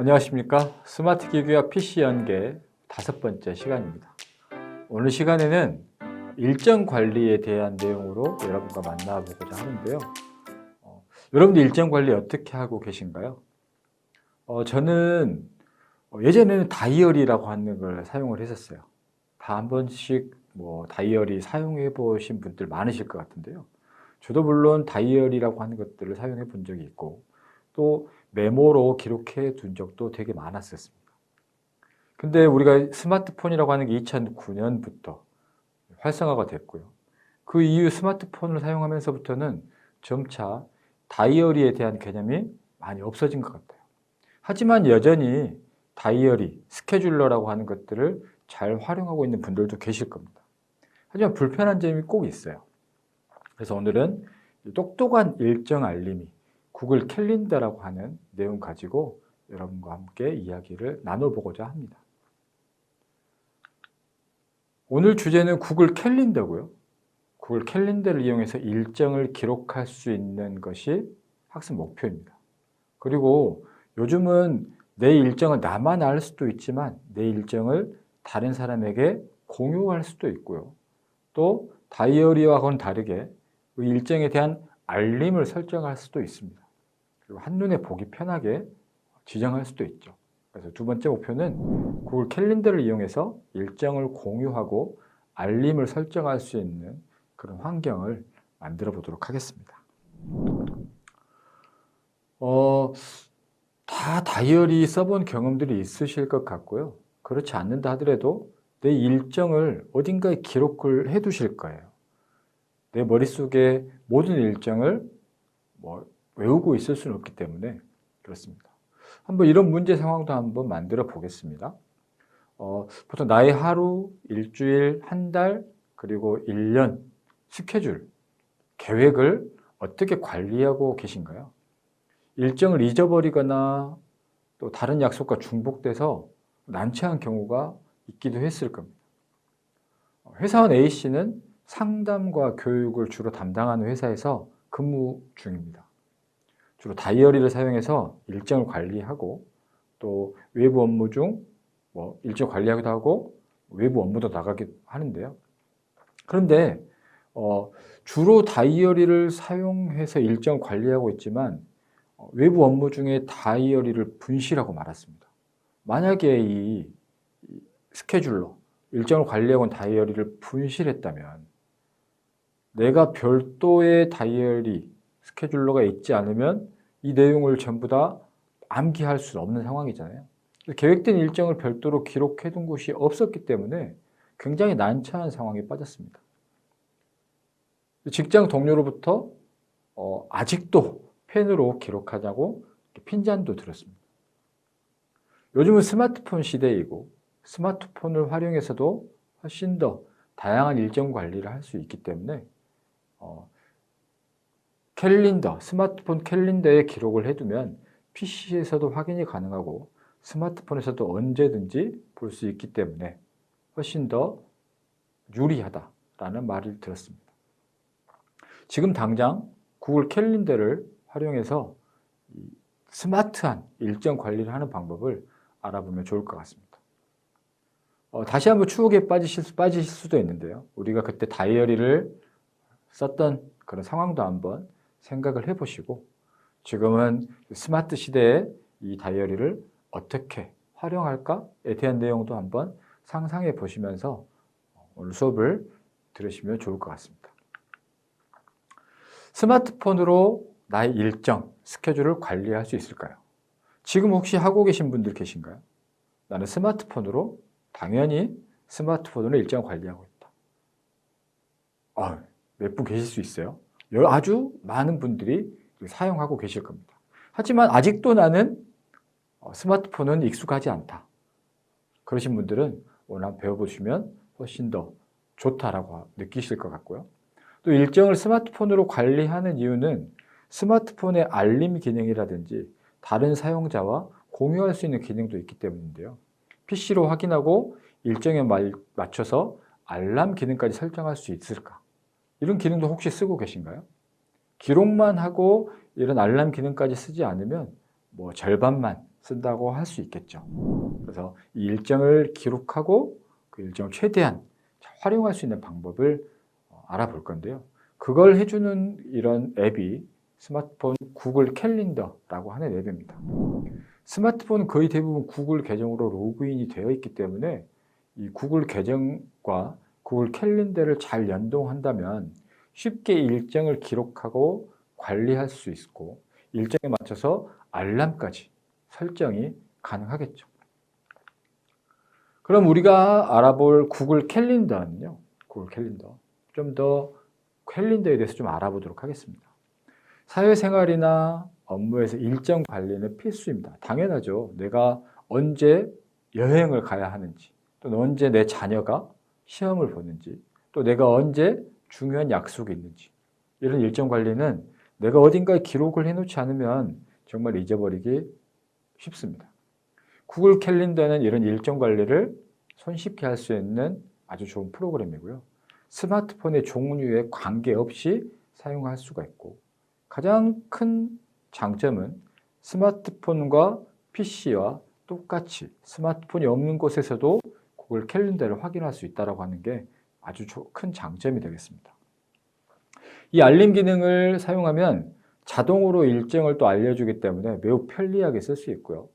안녕하십니까. 스마트 기기와 PC 연계 5번째 시간입니다. 오늘 시간에는 일정 관리에 대한 내용으로 여러분과 만나보고자 하는데요. 여러분들 일정 관리 어떻게 하고 계신가요? 저는 예전에는 다이어리라고 하는 걸 사용을 했었어요. 다 한 번씩 다이어리 사용해 보신 분들 많으실 것 같은데요. 저도 물론 다이어리라고 하는 것들을 사용해 본 적이 있고 또 메모로 기록해 둔 적도 되게 많았었습니다. 근데 우리가 스마트폰이라고 하는 게 2009년부터 활성화가 됐고요. 그 이후 스마트폰을 사용하면서부터는 점차 다이어리에 대한 개념이 많이 없어진 것 같아요. 하지만 여전히 다이어리, 스케줄러라고 하는 것들을 잘 활용하고 있는 분들도 계실 겁니다. 하지만 불편한 점이 꼭 있어요. 그래서 오늘은 똑똑한 일정 알림이 구글 캘린더라고 하는 내용 가지고 여러분과 함께 이야기를 나눠보고자 합니다. 오늘 주제는 구글 캘린더고요. 구글 캘린더를 이용해서 일정을 기록할 수 있는 것이 학습 목표입니다. 그리고 요즘은 내 일정을 나만 알 수도 있지만 내 일정을 다른 사람에게 공유할 수도 있고요. 또 다이어리와는 다르게 그 일정에 대한 알림을 설정할 수도 있습니다. 그리고 한눈에 보기 편하게 지정할 수도 있죠. 그래서 두 번째 목표는 구글 캘린더를 이용해서 일정을 공유하고 알림을 설정할 수 있는 그런 환경을 만들어 보도록 하겠습니다. 다 다이어리 써본 경험들이 있으실 것 같고요. 그렇지 않는다 하더라도 내 일정을 어딘가에 기록을 해 두실 거예요. 내 머릿속에 모든 일정을 외우고 있을 수는 없기 때문에 그렇습니다. 한번 이런 문제 상황도 한번 만들어 보겠습니다. 보통 나의 하루, 일주일, 한 달, 그리고 1년 스케줄, 계획을 어떻게 관리하고 계신가요? 일정을 잊어버리거나 또 다른 약속과 중복돼서 난처한 경우가 있기도 했을 겁니다. 회사원 A씨는 상담과 교육을 주로 담당하는 회사에서 근무 중입니다. 주로 다이어리를 사용해서 일정을 관리하고 또 외부 업무 중 일정 관리하기도 하고 외부 업무도 나가기도 하는데요. 그런데 주로 다이어리를 사용해서 일정 관리하고 있지만 외부 업무 중에 다이어리를 분실하고 말았습니다. 만약에 이 스케줄러, 일정을 관리하고 있는 다이어리를 분실했다면 내가 별도의 다이어리, 스케줄러가 있지 않으면 이 내용을 전부 다 암기할 수 없는 상황이잖아요. 계획된 일정을 별도로 기록해 둔 곳이 없었기 때문에 굉장히 난처한 상황에 빠졌습니다. 직장 동료로부터 아직도 펜으로 기록하자고 핀잔도 들었습니다. 요즘은 스마트폰 시대이고 스마트폰을 활용해서도 훨씬 더 다양한 일정 관리를 할 수 있기 때문에 캘린더, 스마트폰 캘린더에 기록을 해두면 PC에서도 확인이 가능하고 스마트폰에서도 언제든지 볼 수 있기 때문에 훨씬 더 유리하다라는 말을 들었습니다. 지금 당장 구글 캘린더를 활용해서 스마트한 일정 관리를 하는 방법을 알아보면 좋을 것 같습니다. 다시 한번 추억에 빠지실 수도 있는데요. 우리가 그때 다이어리를 썼던 그런 상황도 한번 생각을 해보시고 지금은 스마트 시대에 이 다이어리를 어떻게 활용할까에 대한 내용도 한번 상상해 보시면서 오늘 수업을 들으시면 좋을 것 같습니다. 스마트폰으로 나의 일정, 스케줄을 관리할 수 있을까요? 지금 혹시 하고 계신 분들 계신가요? 나는 스마트폰으로 당연히 스마트폰으로 일정 관리하고 있다. 몇 분 계실 수 있어요. 아주 많은 분들이 사용하고 계실 겁니다. 하지만 아직도 나는 스마트폰은 익숙하지 않다. 그러신 분들은 오늘 한번 배워보시면 훨씬 더 좋다라고 느끼실 것 같고요. 또 일정을 스마트폰으로 관리하는 이유는 스마트폰의 알림 기능이라든지 다른 사용자와 공유할 수 있는 기능도 있기 때문인데요. PC로 확인하고 일정에 맞춰서 알람 기능까지 설정할 수 있을까? 이런 기능도 혹시 쓰고 계신가요? 기록만 하고 이런 알람 기능까지 쓰지 않으면 절반만 쓴다고 할 수 있겠죠. 그래서 이 일정을 기록하고 그 일정을 최대한 활용할 수 있는 방법을 알아볼 건데요. 그걸 해주는 이런 앱이 스마트폰 구글 캘린더라고 하는 앱입니다. 스마트폰은 거의 대부분 구글 계정으로 로그인이 되어 있기 때문에 이 구글 계정과 구글 캘린더를 잘 연동한다면 쉽게 일정을 기록하고 관리할 수 있고 일정에 맞춰서 알람까지 설정이 가능하겠죠. 그럼 우리가 알아볼 구글 캘린더는요. 구글 캘린더. 좀 더 캘린더에 대해서 좀 알아보도록 하겠습니다. 사회생활이나 업무에서 일정 관리는 필수입니다. 당연하죠. 내가 언제 여행을 가야 하는지, 또 언제 내 자녀가 시험을 보는지, 또 내가 언제 중요한 약속이 있는지 이런 일정 관리는 내가 어딘가에 기록을 해놓지 않으면 정말 잊어버리기 쉽습니다. 구글 캘린더는 이런 일정 관리를 손쉽게 할 수 있는 아주 좋은 프로그램이고요. 스마트폰의 종류에 관계없이 사용할 수가 있고 가장 큰 장점은 스마트폰과 PC와 똑같이 스마트폰이 없는 곳에서도 구글 캘린더를 확인할 수 있다고 하는 게 아주 큰 장점이 되겠습니다. 이 알림 기능을 사용하면 자동으로 일정을 또 알려주기 때문에 매우 편리하게 쓸 수 있고요.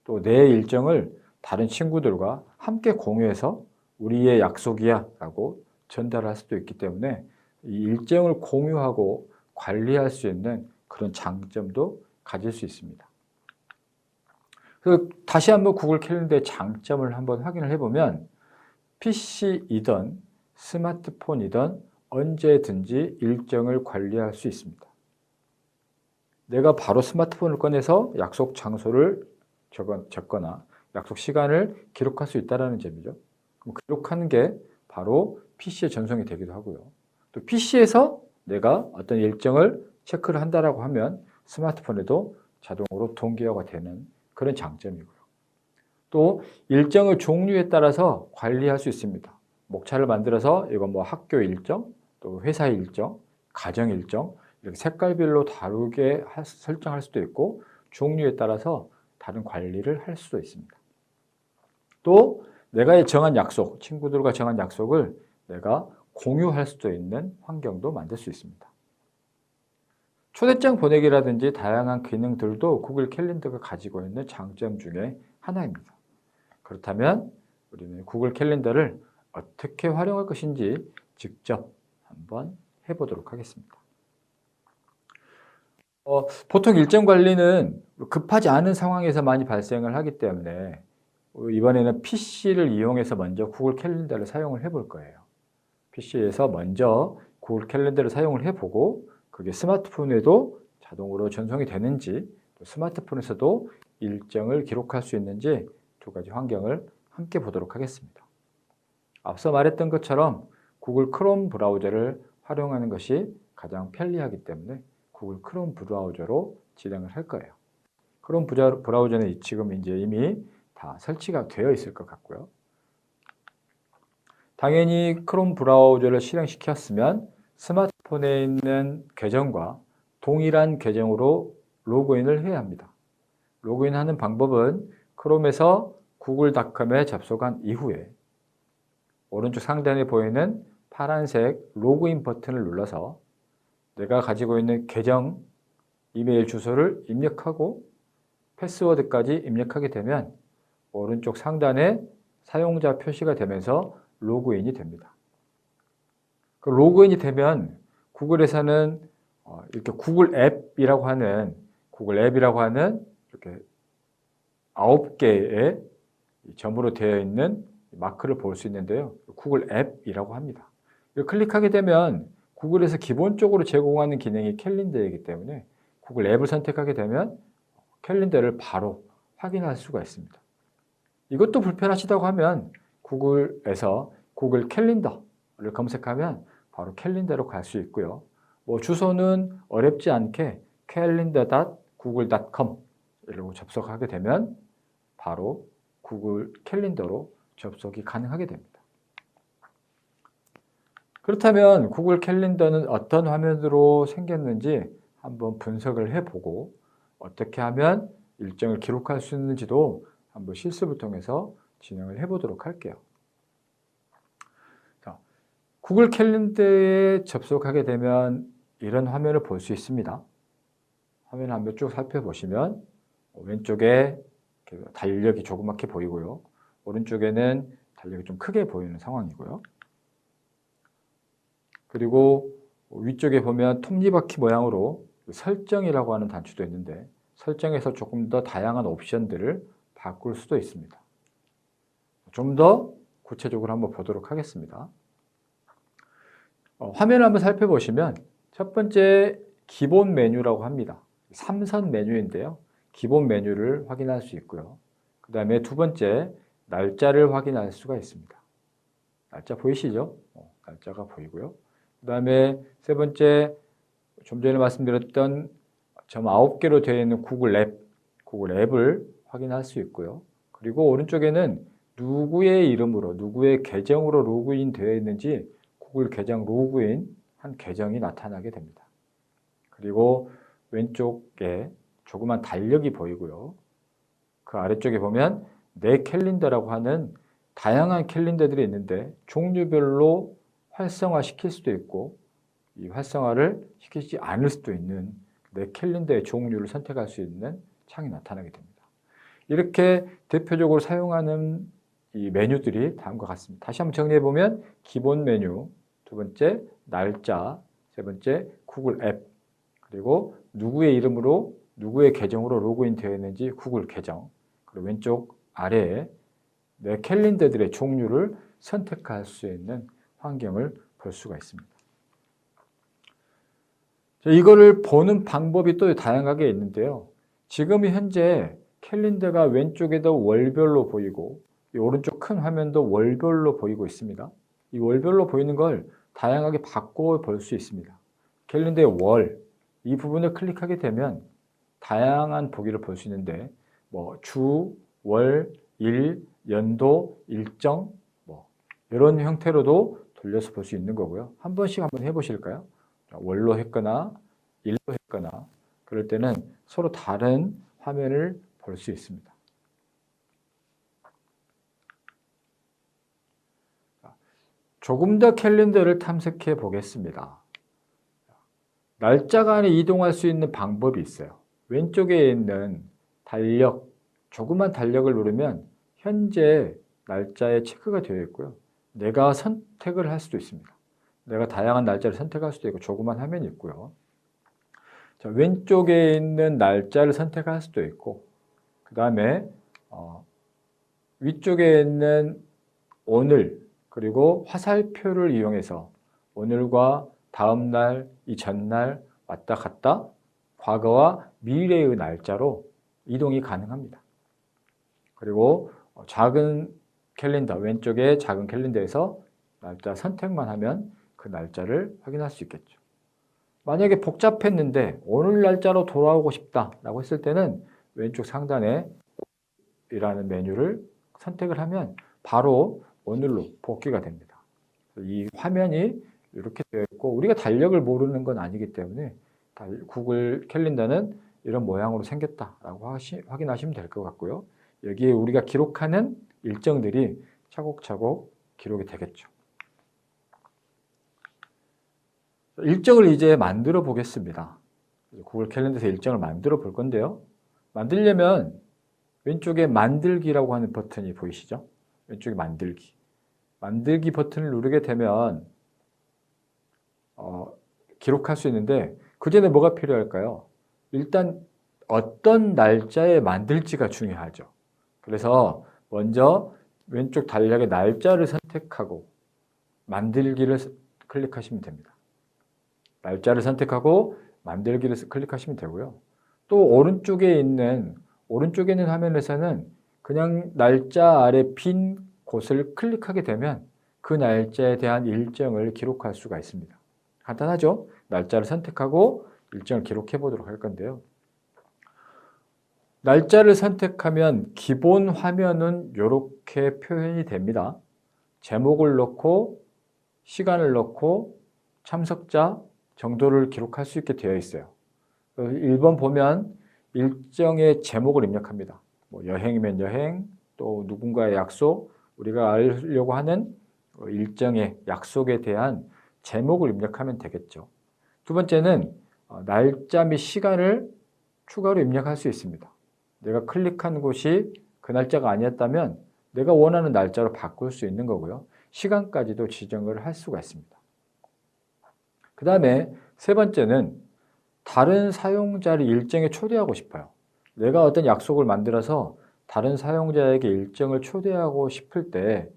또 내 일정을 다른 친구들과 함께 공유해서 우리의 약속이야 라고 전달할 수도 있기 때문에 이 일정을 공유하고 관리할 수 있는 그런 장점도 가질 수 있습니다. 다시 한번 구글 캘린더의 장점을 한번 확인을 해보면 PC이든 스마트폰이든 언제든지 일정을 관리할 수 있습니다. 내가 바로 스마트폰을 꺼내서 약속 장소를 적거나 약속 시간을 기록할 수 있다는 점이죠. 그럼 기록하는 게 바로 PC에 전송이 되기도 하고요. 또 PC에서 내가 어떤 일정을 체크를 한다라고 하면 스마트폰에도 자동으로 동기화가 되는 그런 장점이고요. 또 일정의 종류에 따라서 관리할 수 있습니다. 목차를 만들어서 이건 뭐 학교 일정, 또 회사 일정, 가정 일정 이렇게 색깔별로 다르게 설정할 수도 있고 종류에 따라서 다른 관리를 할 수도 있습니다. 또 내가 정한 약속, 친구들과 정한 약속을 내가 공유할 수도 있는 환경도 만들 수 있습니다. 초대장 보내기라든지 다양한 기능들도 구글 캘린더가 가지고 있는 장점 중에 하나입니다. 그렇다면 우리는 구글 캘린더를 어떻게 활용할 것인지 직접 한번 해보도록 하겠습니다. 보통 일정 관리는 급하지 않은 상황에서 많이 발생을 하기 때문에 이번에는 PC를 이용해서 먼저 구글 캘린더를 사용을 해볼 거예요. PC에서 먼저 구글 캘린더를 사용을 해보고 그게 스마트폰에도 자동으로 전송이 되는지 또 스마트폰에서도 일정을 기록할 수 있는지 두 가지 환경을 함께 보도록 하겠습니다. 앞서 말했던 것처럼 구글 크롬 브라우저를 활용하는 것이 가장 편리하기 때문에 구글 크롬 브라우저로 진행을 할 거예요. 크롬 브라우저는 지금 이제 이미 다 설치가 되어 있을 것 같고요. 당연히 크롬 브라우저를 실행시켰으면 스마트폰에 있는 계정과 동일한 계정으로 로그인을 해야 합니다. 로그인하는 방법은 크롬에서 구글닷컴에 접속한 이후에 오른쪽 상단에 보이는 파란색 로그인 버튼을 눌러서 내가 가지고 있는 계정 이메일 주소를 입력하고 패스워드까지 입력하게 되면 오른쪽 상단에 사용자 표시가 되면서 로그인이 됩니다. 그 로그인이 되면 구글에서는 이렇게 구글 앱이라고 하는 이렇게 9개의 점으로 되어 있는 마크를 볼 수 있는데요. 구글 앱이라고 합니다. 클릭하게 되면 구글에서 기본적으로 제공하는 기능이 캘린더이기 때문에 구글 앱을 선택하게 되면 캘린더를 바로 확인할 수가 있습니다. 이것도 불편하시다고 하면 구글에서 구글 캘린더를 검색하면 바로 캘린더로 갈 수 있고요. 주소는 어렵지 않게 calendar.google.com 이라고 접속하게 되면 바로 구글 캘린더로 접속이 가능하게 됩니다. 그렇다면 구글 캘린더는 어떤 화면으로 생겼는지 한번 분석을 해보고 어떻게 하면 일정을 기록할 수 있는지도 한번 실습을 통해서 진행을 해보도록 할게요. 자, 구글 캘린더에 접속하게 되면 이런 화면을 볼 수 있습니다. 화면을 한번 쭉 살펴보시면 왼쪽에 달력이 조그맣게 보이고요. 오른쪽에는 달력이 좀 크게 보이는 상황이고요. 그리고 위쪽에 보면 톱니바퀴 모양으로 설정이라고 하는 단추도 있는데 설정에서 조금 더 다양한 옵션들을 바꿀 수도 있습니다. 좀 더 구체적으로 한번 보도록 하겠습니다. 화면을 한번 살펴보시면 첫 번째 기본 메뉴라고 합니다. 3선 메뉴인데요. 기본 메뉴를 확인할 수 있고요. 그 다음에 두 번째 날짜를 확인할 수가 있습니다. 날짜 보이시죠? 날짜가 보이고요. 그 다음에 세 번째 좀 전에 말씀드렸던 점 9개로 되어 있는 구글 앱을 확인할 수 있고요. 그리고 오른쪽에는 누구의 이름으로, 누구의 계정으로 로그인 되어 있는지 구글 계정 로그인 한 계정이 나타나게 됩니다. 그리고 왼쪽에 조그만 달력이 보이고요. 그 아래쪽에 보면 내 캘린더라고 하는 다양한 캘린더들이 있는데 종류별로 활성화시킬 수도 있고 이 활성화를 시키지 않을 수도 있는 내 캘린더의 종류를 선택할 수 있는 창이 나타나게 됩니다. 이렇게 대표적으로 사용하는 이 메뉴들이 다음과 같습니다. 다시 한번 정리해 보면 기본 메뉴, 두 번째 날짜, 세 번째 구글 앱, 그리고 누구의 이름으로 누구의 계정으로 로그인 되어 있는지 구글 계정, 그리고 왼쪽 아래에 내 캘린더들의 종류를 선택할 수 있는 환경을 볼 수가 있습니다. 이거를 보는 방법이 또 다양하게 있는데요. 지금 현재 캘린더가 왼쪽에도 월별로 보이고 이 오른쪽 큰 화면도 월별로 보이고 있습니다. 이 월별로 보이는 걸 다양하게 바꿔 볼 수 있습니다. 캘린더의 월, 이 부분을 클릭하게 되면 다양한 보기를 볼 수 있는데 뭐 주, 월, 일, 연도, 일정 이런 형태로도 돌려서 볼 수 있는 거고요. 한 번씩 한번 해보실까요? 월로 했거나 일로 했거나 그럴 때는 서로 다른 화면을 볼 수 있습니다. 조금 더 캘린더를 탐색해 보겠습니다. 날짜 간에 이동할 수 있는 방법이 있어요. 왼쪽에 있는 달력, 조그만 달력을 누르면 현재 날짜에 체크가 되어 있고요. 내가 선택을 할 수도 있습니다. 내가 다양한 날짜를 선택할 수도 있고 조그만 화면이 있고요. 자, 왼쪽에 있는 날짜를 선택할 수도 있고 그 다음에 위쪽에 있는 오늘 그리고 화살표를 이용해서 오늘과 다음 날, 이 전날 왔다 갔다 과거와 미래의 날짜로 이동이 가능합니다. 그리고 작은 캘린더, 왼쪽에 작은 캘린더에서 날짜 선택만 하면 그 날짜를 확인할 수 있겠죠. 만약에 복잡했는데 오늘 날짜로 돌아오고 싶다라고 했을 때는 왼쪽 상단에 이라는 메뉴를 선택을 하면 바로 오늘로 복귀가 됩니다. 이 화면이 이렇게 되어 있고 우리가 달력을 모르는 건 아니기 때문에 구글 캘린더는 이런 모양으로 생겼다라고 확인하시면 될 것 같고요. 여기에 우리가 기록하는 일정들이 차곡차곡 기록이 되겠죠. 일정을 이제 만들어 보겠습니다. 구글 캘린더에서 일정을 만들어 볼 건데요. 만들려면 왼쪽에 만들기라고 하는 버튼이 보이시죠? 왼쪽에 만들기. 만들기 버튼을 누르게 되면 기록할 수 있는데 그 전에 뭐가 필요할까요? 일단 어떤 날짜에 만들지가 중요하죠. 그래서 먼저 왼쪽 달력의 날짜를 선택하고 만들기를 클릭하시면 됩니다. 날짜를 선택하고 만들기를 클릭하시면 되고요. 또 오른쪽에 있는 화면에서는 그냥 날짜 아래 빈 곳을 클릭하게 되면 그 날짜에 대한 일정을 기록할 수가 있습니다. 간단하죠? 날짜를 선택하고 일정을 기록해 보도록 할 건데요. 날짜를 선택하면 기본 화면은 이렇게 표현이 됩니다. 제목을 넣고 시간을 넣고 참석자 정도를 기록할 수 있게 되어 있어요. 1번 보면 일정의 제목을 입력합니다. 뭐 여행이면 여행, 또 누군가의 약속, 우리가 알려고 하는 일정의 약속에 대한 제목을 입력하면 되겠죠. 두 번째는 날짜 및 시간을 추가로 입력할 수 있습니다. 내가 클릭한 곳이 그 날짜가 아니었다면 내가 원하는 날짜로 바꿀 수 있는 거고요. 시간까지도 지정을 할 수가 있습니다. 그 다음에 세 번째는 다른 사용자를 일정에 초대하고 싶어요. 내가 어떤 약속을 만들어서 다른 사용자에게 일정을 초대하고 싶을 때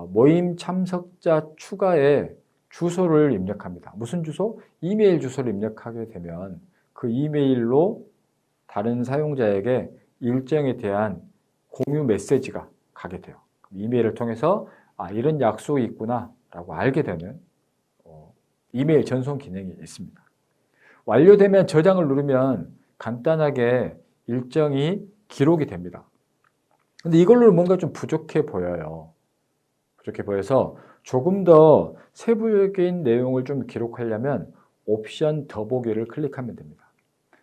모임 참석자 추가에 주소를 입력합니다. 무슨 주소? 이메일 주소를 입력하게 되면 그 이메일로 다른 사용자에게 일정에 대한 공유 메시지가 가게 돼요. 이메일을 통해서 이런 약속이 있구나 라고 알게 되는 이메일 전송 기능이 있습니다. 완료되면 저장을 누르면 간단하게 일정이 기록이 됩니다. 근데 이걸로 뭔가 좀 부족해 보여요. 부족해 보여서 조금 더 세부적인 내용을 좀 기록하려면 옵션 더보기를 클릭하면 됩니다.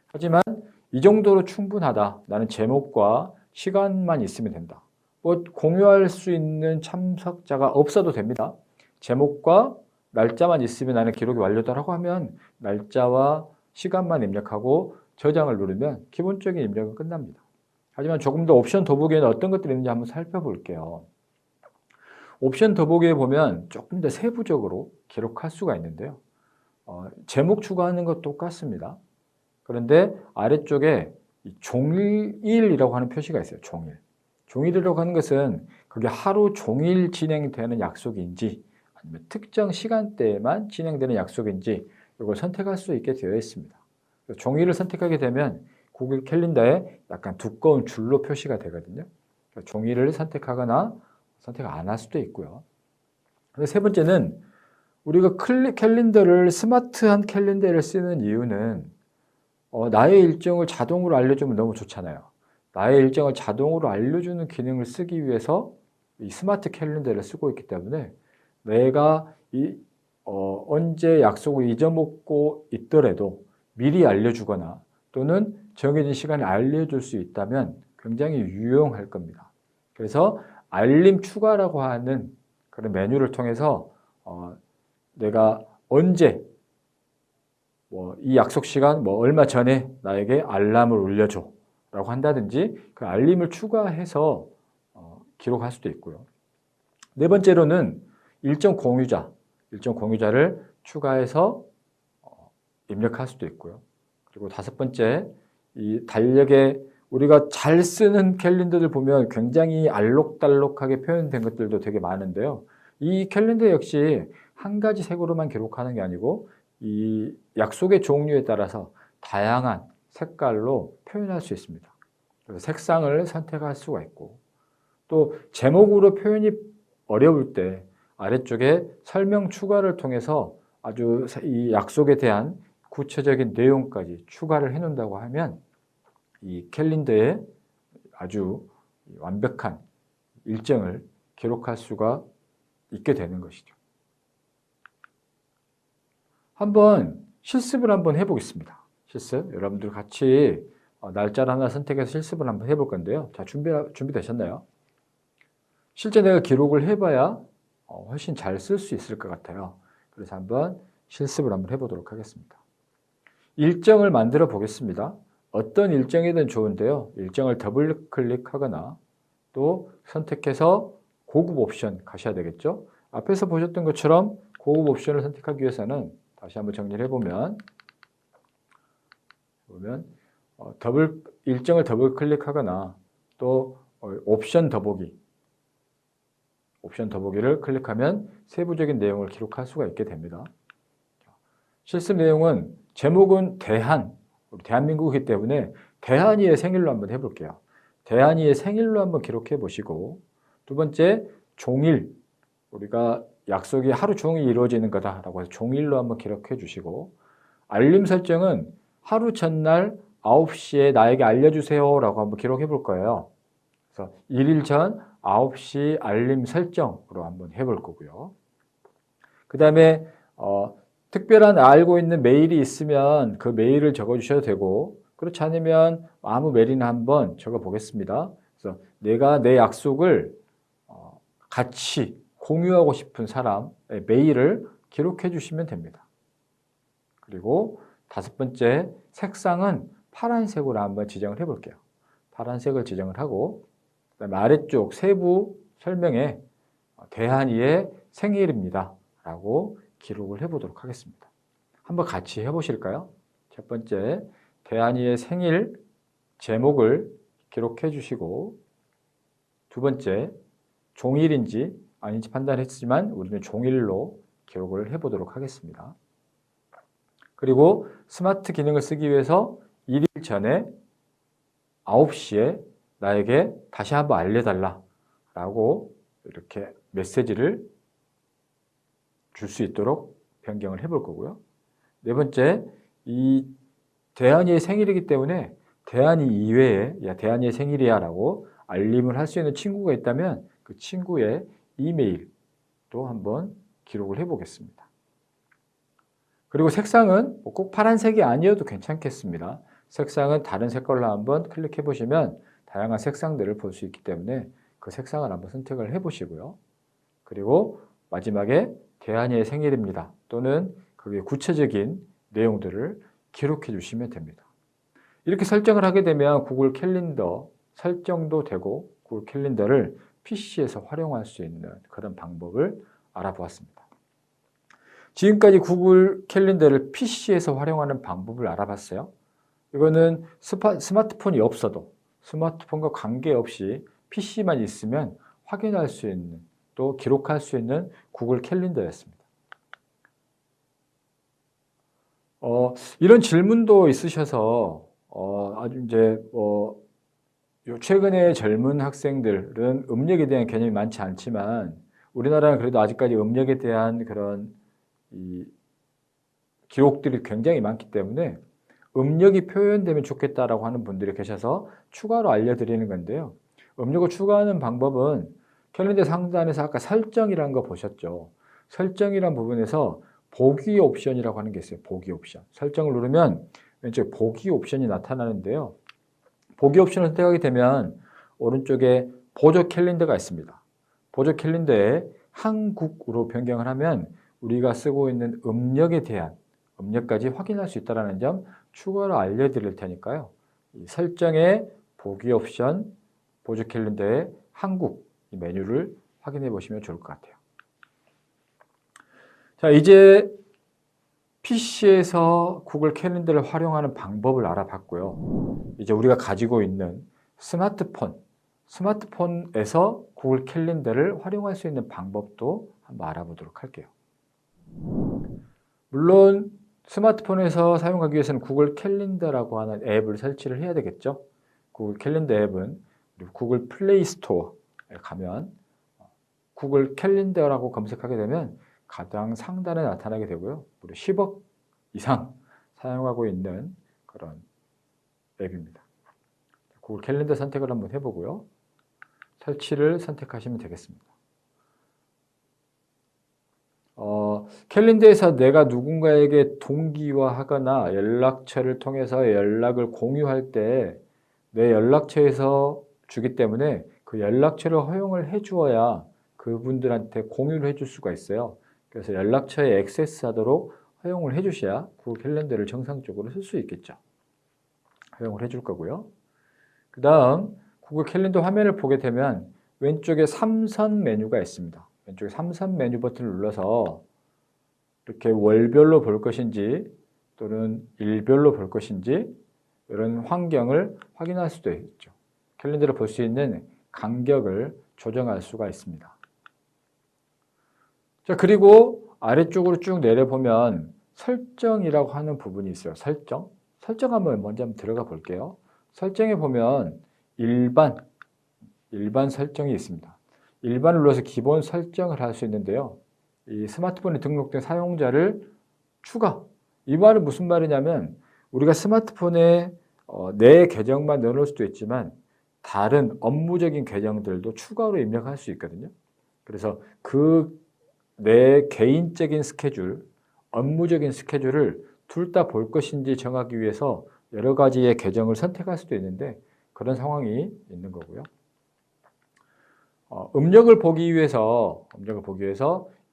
하지만 이 정도로 충분하다. 나는 제목과 시간만 있으면 된다. 뭐 공유할 수 있는 참석자가 없어도 됩니다. 제목과 날짜만 있으면 나는 기록이 완료다라고 하면 날짜와 시간만 입력하고 저장을 누르면 기본적인 입력은 끝납니다. 하지만 조금 더 옵션 더보기에는 어떤 것들이 있는지 한번 살펴볼게요. 옵션 더보기에 보면 조금 더 세부적으로 기록할 수가 있는데요. 제목 추가하는 것 똑같습니다. 그런데 아래쪽에 종일이라고 하는 표시가 있어요. 종일. 종일이라고 하는 것은 그게 하루 종일 진행되는 약속인지 아니면 특정 시간대에만 진행되는 약속인지 이걸 선택할 수 있게 되어 있습니다. 종일을 선택하게 되면 구글 캘린더에 약간 두꺼운 줄로 표시가 되거든요. 종일을 선택하거나 선택 안 할 수도 있고요. 세 번째는 우리가 캘린더를 스마트한 캘린더를 쓰는 이유는 나의 일정을 자동으로 알려주면 너무 좋잖아요. 나의 일정을 자동으로 알려주는 기능을 쓰기 위해서 이 스마트 캘린더를 쓰고 있기 때문에 내가 언제 약속을 잊어먹고 있더라도 미리 알려주거나 또는 정해진 시간에 알려줄 수 있다면 굉장히 유용할 겁니다. 그래서 알림 추가라고 하는 그런 메뉴를 통해서 내가 언제 이 약속 시간 얼마 전에 나에게 알람을 울려줘 라고 한다든지 그 알림을 추가해서 기록할 수도 있고요. 네 번째로는 일정 공유자를 추가해서 입력할 수도 있고요. 그리고 다섯 번째, 이 달력에 우리가 잘 쓰는 캘린더들 보면 굉장히 알록달록하게 표현된 것들도 되게 많은데요. 이 캘린더 역시 한 가지 색으로만 기록하는 게 아니고 이 약속의 종류에 따라서 다양한 색깔로 표현할 수 있습니다. 그래서 색상을 선택할 수가 있고 또 제목으로 표현이 어려울 때 아래쪽에 설명 추가를 통해서 아주 이 약속에 대한 구체적인 내용까지 추가를 해놓는다고 하면 이 캘린더에 아주 완벽한 일정을 기록할 수가 있게 되는 것이죠. 한번 실습을 한번 해보겠습니다. 실습. 여러분들 같이 날짜를 하나 선택해서 실습을 한번 해볼 건데요. 자, 준비되셨나요? 실제 내가 기록을 해봐야 훨씬 잘 쓸 수 있을 것 같아요. 그래서 한번 실습을 한번 해보도록 하겠습니다. 일정을 만들어 보겠습니다. 어떤 일정이든 좋은데요. 일정을 더블 클릭하거나 또 선택해서 고급 옵션 가셔야 되겠죠. 앞에서 보셨던 것처럼 고급 옵션을 선택하기 위해서는 다시 한번 정리를 해보면 일정을 더블 클릭하거나 또 옵션 더보기를 클릭하면 세부적인 내용을 기록할 수가 있게 됩니다. 실습 내용은 제목은 우리 대한민국이기 때문에 대한이의 생일로 한번 해볼게요. 대한이의 생일로 한번 기록해 보시고 두 번째 종일 우리가 약속이 하루 종일 이루어지는 거다라고 해서 종일로 한번 기록해 주시고 알림 설정은 하루 전날 9시에 나에게 알려주세요 라고 한번 기록해 볼 거예요. 그래서 1일 전 9시 알림 설정으로 한번 해볼 거고요. 그 다음에 특별한 알고 있는 메일이 있으면 그 메일을 적어 주셔도 되고 그렇지 않으면 아무 메일이나 한번 적어 보겠습니다. 그래서 내가 내 약속을 같이 공유하고 싶은 사람의 메일을 기록해 주시면 됩니다. 그리고 5번째, 색상은 파란색으로 한번 지정을 해 볼게요. 파란색을 지정을 하고, 그다음에 아래쪽 세부 설명에 대한이의 생일입니다 라고 기록을 해 보도록 하겠습니다. 한번 같이 해 보실까요? 첫 번째, 대한이의 생일 제목을 기록해 주시고, 두 번째, 종일인지 아닌지 판단했지만 우리는 종일로 기록을 해 보도록 하겠습니다. 그리고 스마트 기능을 쓰기 위해서 1일 전에 9시에 나에게 다시 한번 알려달라 라고 이렇게 메시지를 줄 수 있도록 변경을 해볼 거고요. 네 번째, 이 대한이의 생일이기 때문에 대한이 이외에 야 대한이의 생일이야 라고 알림을 할 수 있는 친구가 있다면 그 친구의 이메일도 한번 기록을 해 보겠습니다. 그리고 색상은 꼭 파란색이 아니어도 괜찮겠습니다. 색상은 다른 색깔로 한번 클릭해 보시면 다양한 색상들을 볼 수 있기 때문에 그 색상을 한번 선택을 해 보시고요. 그리고 마지막에 대한이의 생일입니다. 또는 그 구체적인 내용들을 기록해 주시면 됩니다. 이렇게 설정을 하게 되면 구글 캘린더 설정도 되고 구글 캘린더를 PC에서 활용할 수 있는 그런 방법을 알아보았습니다. 지금까지 구글 캘린더를 PC에서 활용하는 방법을 알아봤어요. 이거는 스마트폰이 없어도 스마트폰과 관계없이 PC만 있으면 확인할 수 있는 또 기록할 수 있는 구글 캘린더였습니다. 이런 질문도 있으셔서 아주 이제 최근에 젊은 학생들은 음력에 대한 개념이 많지 않지만 우리나라는 그래도 아직까지 음력에 대한 그런 이 기록들이 굉장히 많기 때문에 음력이 표현되면 좋겠다라고 하는 분들이 계셔서 추가로 알려드리는 건데요. 음력을 추가하는 방법은 캘린더 상단에서 아까 설정이라는 거 보셨죠? 설정이라는 부분에서 보기 옵션이라고 하는 게 있어요. 보기 옵션. 설정을 누르면 왼쪽 보기 옵션이 나타나는데요. 보기 옵션을 선택하게 되면 오른쪽에 보조 캘린더가 있습니다. 보조 캘린더에 한국으로 변경을 하면 우리가 쓰고 있는 음력에 대한 음력까지 확인할 수 있다는 점 추가로 알려드릴 테니까요. 이 설정의 보기 옵션, 보조 캘린더의 한국 이 메뉴를 확인해 보시면 좋을 것 같아요. 자, 이제 PC에서 구글 캘린더를 활용하는 방법을 알아봤고요. 이제 우리가 가지고 있는 스마트폰에서 구글 캘린더를 활용할 수 있는 방법도 한번 알아보도록 할게요. 물론 스마트폰에서 사용하기 위해서는 구글 캘린더라고 하는 앱을 설치를 해야 되겠죠. 구글 캘린더 앱은 구글 플레이 스토어에 가면 구글 캘린더라고 검색하게 되면 가장 상단에 나타나게 되고요. 무려 10억 이상 사용하고 있는 그런 앱입니다. 구글 캘린더 선택을 한번 해보고요. 설치를 선택하시면 되겠습니다. 캘린더에서 내가 누군가에게 동기화하거나 연락처를 통해서 연락을 공유할 때 내 연락처에서 주기 때문에 그 연락처를 허용을 해 주어야 그분들한테 공유를 해줄 수가 있어요. 그래서 연락처에 액세스하도록 허용을 해 주셔야 구글 캘린더를 정상적으로 쓸 수 있겠죠. 허용을 해줄 거고요. 그 다음 구글 캘린더 화면을 보게 되면 왼쪽에 3선 메뉴가 있습니다. 왼쪽에 3선 메뉴 버튼을 눌러서 이렇게 월별로 볼 것인지 또는 일별로 볼 것인지 이런 환경을 확인할 수도 있죠. 캘린더를 볼 수 있는 간격을 조정할 수가 있습니다. 자, 그리고 아래쪽으로 쭉 내려보면 설정이라고 하는 부분이 있어요. 설정 한번 먼저 한번 들어가 볼게요. 설정에 보면 일반 설정이 있습니다. 일반을 눌러서 기본 설정을 할 수 있는데요. 이 스마트폰에 등록된 사용자를 추가. 이 말은 무슨 말이냐면 우리가 스마트폰에 내 계정만 넣어놓을 수도 있지만 다른 업무적인 계정들도 추가로 입력할 수 있거든요. 그래서 내 개인적인 스케줄, 업무적인 스케줄을 둘 다 볼 것인지 정하기 위해서 여러 가지의 계정을 선택할 수도 있는데 그런 상황이 있는 거고요. 음력을 보기 위해서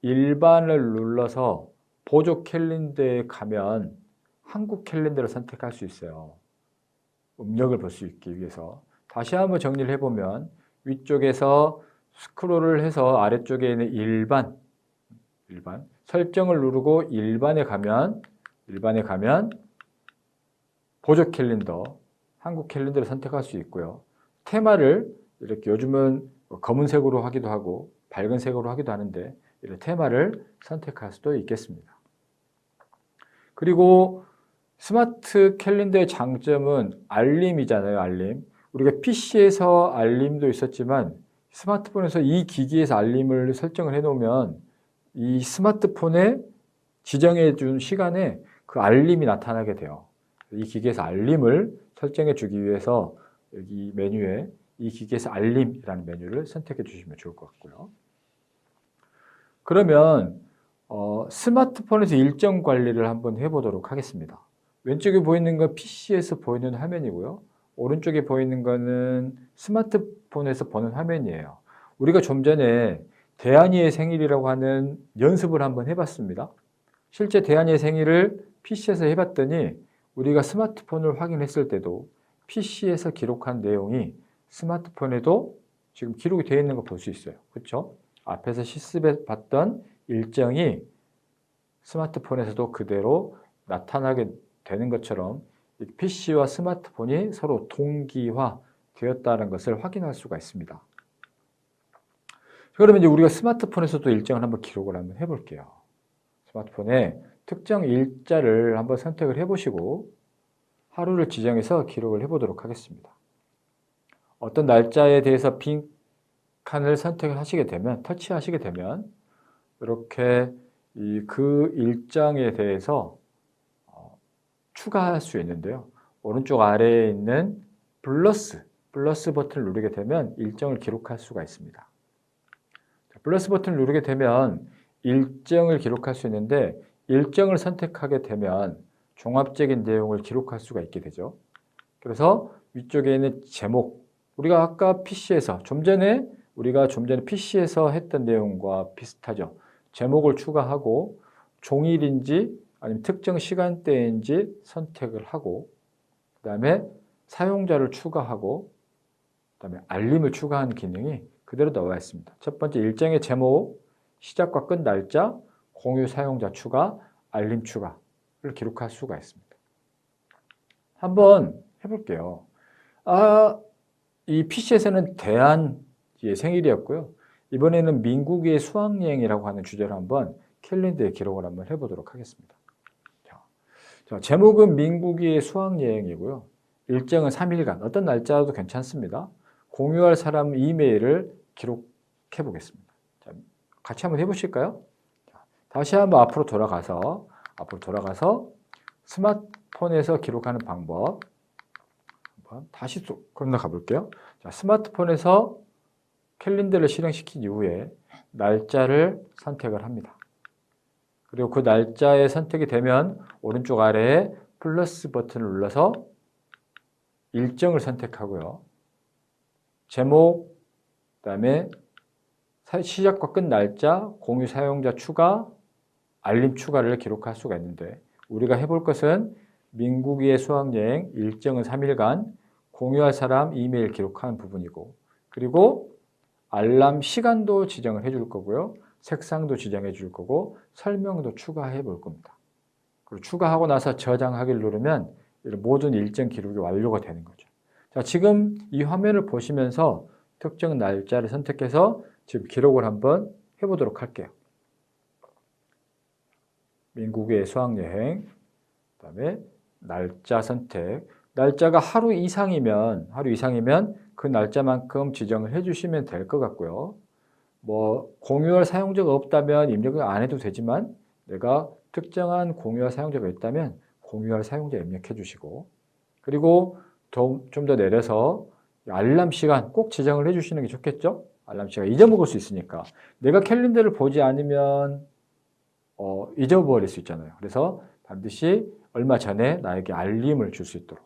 일반을 눌러서 보조 캘린더에 가면 한국 캘린더를 선택할 수 있어요. 음력을 볼 수 있기 위해서. 다시 한번 정리를 해보면 위쪽에서 스크롤을 해서 아래쪽에 있는 일반 설정을 누르고 일반에 가면 보조 캘린더, 한국 캘린더를 선택할 수 있고요. 테마를 이렇게 요즘은 검은색으로 하기도 하고 밝은 색으로 하기도 하는데 이런 테마를 선택할 수도 있겠습니다. 그리고 스마트 캘린더의 장점은 알림이잖아요. 알림. 우리가 PC에서 알림도 있었지만 스마트폰에서 이 기기에서 알림을 설정을 해놓으면 이 스마트폰에 지정해 준 시간에 그 알림이 나타나게 돼요. 이 기기에서 알림을 설정해 주기 위해서 여기 메뉴에 이 기기에서 알림이라는 메뉴를 선택해 주시면 좋을 것 같고요. 그러면 스마트폰에서 일정 관리를 한번 해보도록 하겠습니다. 왼쪽에 보이는 건 PC에서 보이는 화면이고요. 오른쪽에 보이는 거는 스마트폰에서 보는 화면이에요. 우리가 좀 전에 대한이의 생일이라고 하는 연습을 한번 해봤습니다. 실제 대한이의 생일을 PC에서 해봤더니 우리가 스마트폰을 확인했을 때도 PC에서 기록한 내용이 스마트폰에도 지금 기록이 되어 있는 거 볼 수 있어요. 그렇죠? 앞에서 실습에 봤던 일정이 스마트폰에서도 그대로 나타나게 되는 것처럼 PC와 스마트폰이 서로 동기화 되었다는 것을 확인할 수가 있습니다. 그러면 이제 우리가 스마트폰에서도 일정을 한번 기록을 한번 해볼게요. 스마트폰에 특정 일자를 한번 선택을 해보시고 하루를 지정해서 기록을 해보도록 하겠습니다. 어떤 날짜에 대해서 빈 칸을 선택을 하시게 되면, 터치하시게 되면 이렇게 그 일정에 대해서 추가할 수 있는데요. 오른쪽 아래에 있는 플러스 버튼을 누르게 되면 일정을 기록할 수가 있습니다. 플러스 버튼을 누르게 되면 일정을 기록할 수 있는데 일정을 선택하게 되면 종합적인 내용을 기록할 수가 있게 되죠. 그래서 위쪽에 있는 제목, 우리가 아까 우리가 좀 전에 PC에서 했던 내용과 비슷하죠. 제목을 추가하고 종일인지 아니면 특정 시간대인지 선택을 하고 그 다음에 사용자를 추가하고 그 다음에 알림을 추가하는 기능이 그대로 나와 있습니다. 첫 번째 일정의 제목, 시작과 끝 날짜, 공유 사용자 추가, 알림 추가를 기록할 수가 있습니다. 한번 해볼게요. 이 PC에서는 대한이의 생일이었고요. 이번에는 민국이의 수학여행이라고 하는 주제로 한번 캘린더에 기록을 한번 해보도록 하겠습니다. 자, 제목은 민국이의 수학여행이고요. 일정은 3일간, 어떤 날짜도 괜찮습니다. 공유할 사람 이메일을 기록해 보겠습니다. 자, 같이 한번 해보실까요? 자, 다시 한번 앞으로 돌아가서 스마트폰에서 기록하는 방법 한번 다시 또 건너가 볼게요. 자, 스마트폰에서 캘린더를 실행시킨 이후에 날짜를 선택을 합니다. 그리고 그 날짜에 선택이 되면 오른쪽 아래에 플러스 버튼을 눌러서 일정을 선택하고요. 제목, 그다음에 시작과 끝 날짜, 공유 사용자 추가, 알림 추가를 기록할 수가 있는데 우리가 해볼 것은 민국이의 수학여행 일정은 3일간 공유할 사람 이메일 기록하는 부분이고 그리고 알람 시간도 지정을 해줄 거고요. 색상도 지정해 줄 거고 설명도 추가해 볼 겁니다. 그리고 추가하고 나서 저장하기를 누르면 모든 일정 기록이 완료가 되는 거죠. 자, 지금 이 화면을 보시면서 특정 날짜를 선택해서 지금 기록을 한번 해보도록 할게요. 민국의 수학여행, 그 다음에 날짜 선택. 날짜가 하루 이상이면 그 날짜만큼 지정을 해주시면 될 것 같고요. 뭐 공유할 사용자가 없다면 입력을 안 해도 되지만 내가 특정한 공유할 사용자가 있다면 공유할 사용자 입력해 주시고 그리고 좀 더 내려서 알람 시간 꼭 지정을 해 주시는 게 좋겠죠? 알람 시간 잊어먹을 수 있으니까 내가 캘린더를 보지 않으면 잊어버릴 수 있잖아요. 그래서 반드시 얼마 전에 나에게 알림을 줄 수 있도록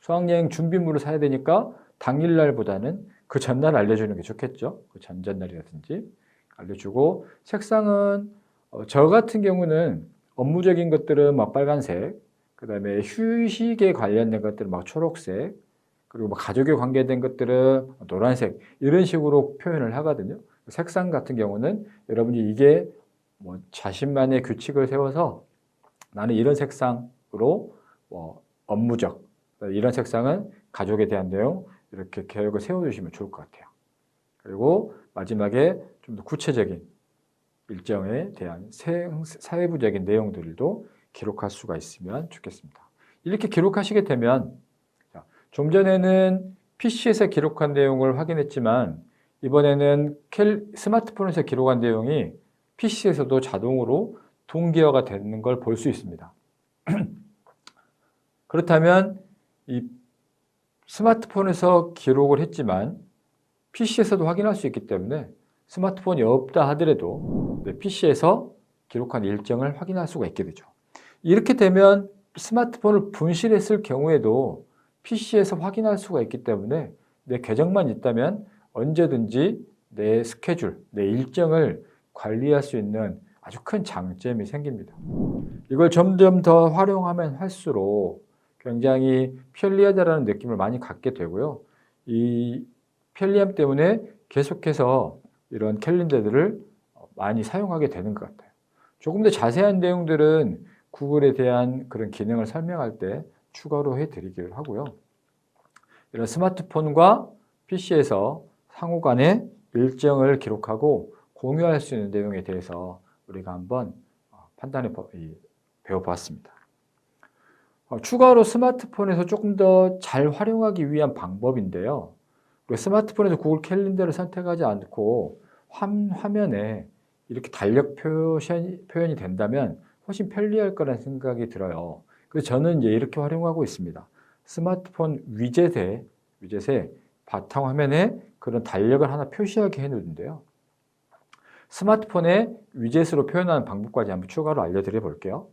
수학여행 준비물을 사야 되니까 당일날보다는 그 전날 알려주는 게 좋겠죠. 그 전전날이라든지 알려주고, 색상은 저 같은 경우는 업무적인 것들은 막 빨간색, 그 다음에 휴식에 관련된 것들은 막 초록색, 그리고 뭐 가족에 관계된 것들은 노란색, 이런 식으로 표현을 하거든요. 색상 같은 경우는 여러분이 이게 뭐 자신만의 규칙을 세워서 나는 이런 색상으로 업무적, 이런 색상은 가족에 대한 내용, 이렇게 계획을 세워주시면 좋을 것 같아요. 그리고 마지막에 좀 더 구체적인 일정에 대한 사회부적인 내용들도 기록할 수가 있으면 좋겠습니다. 이렇게 기록하시게 되면, 좀 전에는 PC에서 기록한 내용을 확인했지만 이번에는 스마트폰에서 기록한 내용이 PC에서도 자동으로 동기화가 되는 걸 볼 수 있습니다. 그렇다면 이 스마트폰에서 기록을 했지만 PC에서도 확인할 수 있기 때문에 스마트폰이 없다 하더라도 PC에서 기록한 일정을 확인할 수가 있게 되죠. 이렇게 되면 스마트폰을 분실했을 경우에도 PC에서 확인할 수가 있기 때문에 내 계정만 있다면 언제든지 내 스케줄, 내 일정을 관리할 수 있는 아주 큰 장점이 생깁니다. 이걸 점점 더 활용하면 할수록 굉장히 편리하다는 느낌을 많이 갖게 되고요. 이 편리함 때문에 계속해서 이런 캘린더들을 많이 사용하게 되는 것 같아요. 조금 더 자세한 내용들은 구글에 대한 그런 기능을 설명할 때 추가로 해드리기를 하고요. 이런 스마트폰과 PC에서 상호 간에 일정을 기록하고 공유할 수 있는 내용에 대해서 우리가 한번 배워봤습니다. 추가로 스마트폰에서 조금 더 잘 활용하기 위한 방법인데요. 스마트폰에서 구글 캘린더를 선택하지 않고 화면에 이렇게 달력 표현이 된다면 훨씬 편리할 거라는 생각이 들어요. 그래서 저는 이제 이렇게 활용하고 있습니다. 스마트폰 위젯에 바탕화면에 그런 달력을 하나 표시하게 해놓는데요. 스마트폰에 위젯으로 표현하는 방법까지 한번 추가로 알려드려 볼게요.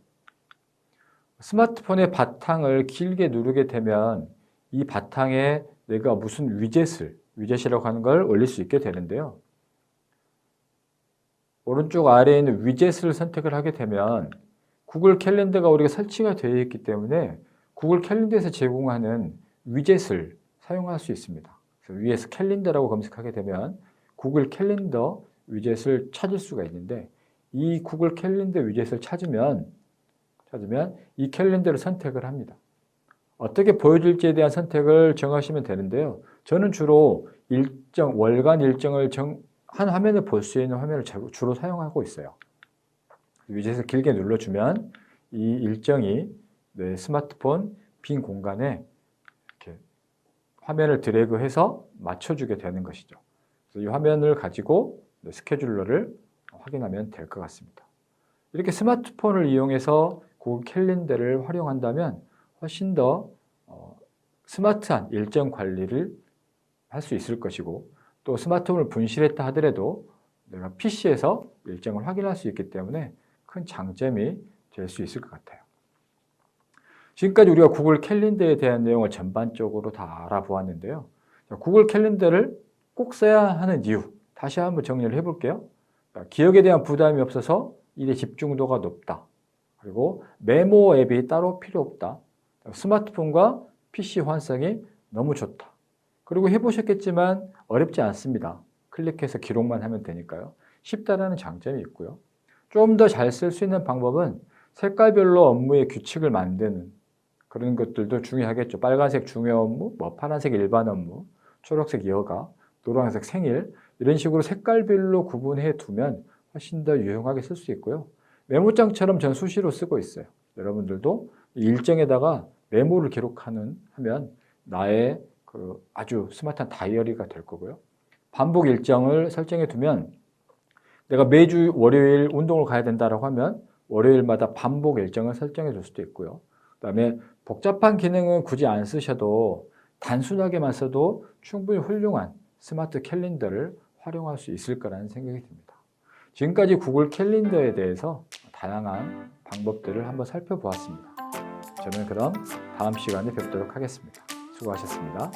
스마트폰의 바탕을 길게 누르게 되면 이 바탕에 내가 무슨 위젯이라고 하는 걸 올릴 수 있게 되는데요. 오른쪽 아래에 있는 위젯을 선택을 하게 되면 구글 캘린더가 우리가 설치가 되어 있기 때문에 구글 캘린더에서 제공하는 위젯을 사용할 수 있습니다. 그래서 위에서 캘린더라고 검색하게 되면 구글 캘린더 위젯을 찾을 수가 있는데, 이 구글 캘린더 위젯을 찾으면 이 캘린더를 선택을 합니다. 어떻게 보여줄지에 대한 선택을 정하시면 되는데요. 저는 주로 월간 일정을 한 화면에 볼 수 있는 화면을 주로 사용하고 있어요. 위젯을 길게 눌러주면 이 일정이 내 스마트폰 빈 공간에 이렇게 화면을 드래그해서 맞춰주게 되는 것이죠. 그래서 이 화면을 가지고 스케줄러를 확인하면 될 것 같습니다. 이렇게 스마트폰을 이용해서 구글 캘린더를 활용한다면 훨씬 더 스마트한 일정 관리를 할 수 있을 것이고, 또 스마트폰을 분실했다 하더라도 내가 PC에서 일정을 확인할 수 있기 때문에 큰 장점이 될 수 있을 것 같아요. 지금까지 우리가 구글 캘린더에 대한 내용을 전반적으로 다 알아보았는데요. 구글 캘린더를 꼭 써야 하는 이유, 다시 한번 정리를 해볼게요. 기억에 대한 부담이 없어서 일의 집중도가 높다. 그리고 메모 앱이 따로 필요 없다. 스마트폰과 PC 환상이 너무 좋다. 그리고 해보셨겠지만 어렵지 않습니다. 클릭해서 기록만 하면 되니까요. 쉽다라는 장점이 있고요. 좀 더 잘 쓸 수 있는 방법은 색깔별로 업무의 규칙을 만드는 그런 것들도 중요하겠죠. 빨간색 중요 업무, 파란색 일반 업무, 초록색 여가, 노란색 생일, 이런 식으로 색깔별로 구분해 두면 훨씬 더 유용하게 쓸 수 있고요. 메모장처럼 전 수시로 쓰고 있어요. 여러분들도 일정에다가 메모를 하면 나의 아주 스마트한 다이어리가 될 거고요. 반복 일정을 설정해 두면 내가 매주 월요일 운동을 가야 된다고 하면 월요일마다 반복 일정을 설정해 줄 수도 있고요. 그다음에 복잡한 기능은 굳이 안 쓰셔도 단순하게만 써도 충분히 훌륭한 스마트 캘린더를 활용할 수 있을 거라는 생각이 듭니다. 지금까지 구글 캘린더에 대해서 다양한 방법들을 한번 살펴보았습니다. 저는 그럼 다음 시간에 뵙도록 하겠습니다. 수고하셨습니다.